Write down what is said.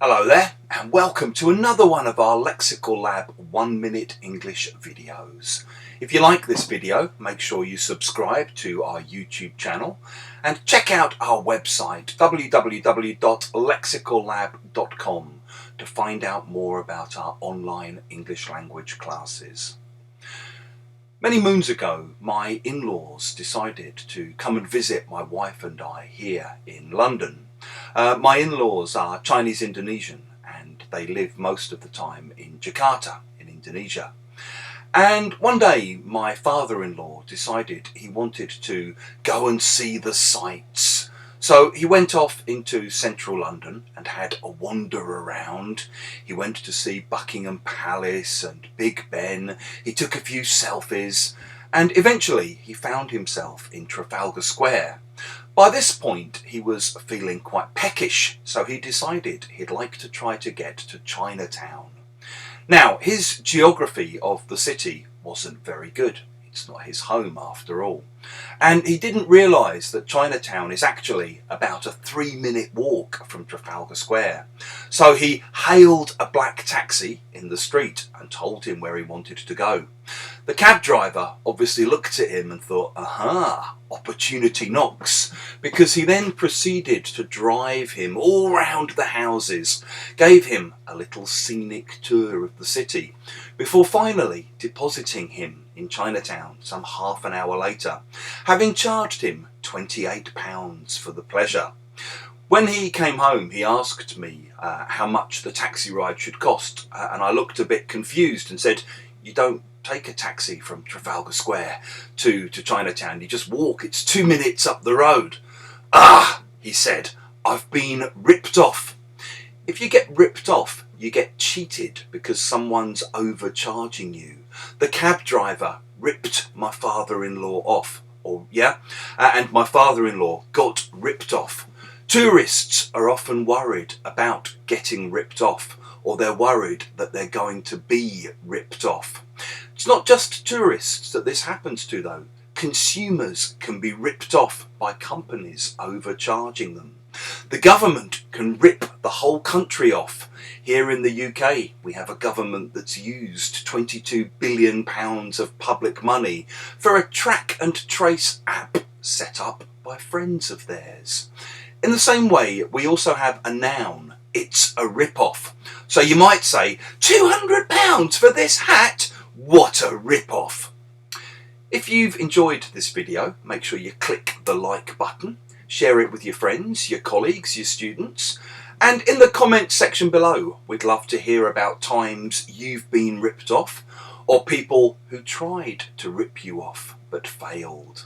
Hello there and welcome to another one of our Lexical Lab 1 minute English videos. If you like this video, make sure you subscribe to our YouTube channel and check out our website www.lexicallab.com to find out more about our online English language classes. Many moons ago, my in-laws decided to come and visit my wife and I here in London. My in-laws are Chinese Indonesian and they live most of the time in Jakarta in Indonesia. And one day my father-in-law decided he wanted to go and see the sights. So he went off into central London and had a wander around. He went to see Buckingham Palace and Big Ben. He took a few selfies and eventually he found himself in Trafalgar Square. By this point he was feeling quite peckish, so he decided he'd like to try to get to Chinatown. Now, his geography of the city wasn't very good. It's not his home after all. And he didn't realise that Chinatown is actually about a 3-minute walk from Trafalgar Square. So he hailed a black taxi in the street and told him where he wanted to go. The cab driver obviously looked at him and thought, aha, opportunity knocks, because he then proceeded to drive him all round the houses, gave him a little scenic tour of the city, before finally depositing him in Chinatown some half an hour later, having charged him £28 for the pleasure. When he came home, he asked me how much the taxi ride should cost, and I looked a bit confused and said, "You don't take a taxi from Trafalgar Square to Chinatown, you just walk, it's 2 minutes up the road." "Ah," he said, "I've been ripped off." If you get ripped off, you get cheated because someone's overcharging you. The cab driver ripped my father-in-law off, and my father-in-law got ripped off. Tourists are often worried about getting ripped off, or they're worried that they're going to be ripped off. It's not just tourists that this happens to though. Consumers can be ripped off by companies overcharging them. The government can rip the whole country off. Here in the UK, we have a government that's used £22 billion of public money for a track and trace app set up by friends of theirs. In the same way, we also have a noun. It's a rip-off. So you might say, £200 for this hat? What a rip-off. If you've enjoyed this video, make sure you click the like button. Share it with your friends, your colleagues, your students. And in the comments section below, we'd love to hear about times you've been ripped off or people who tried to rip you off but failed.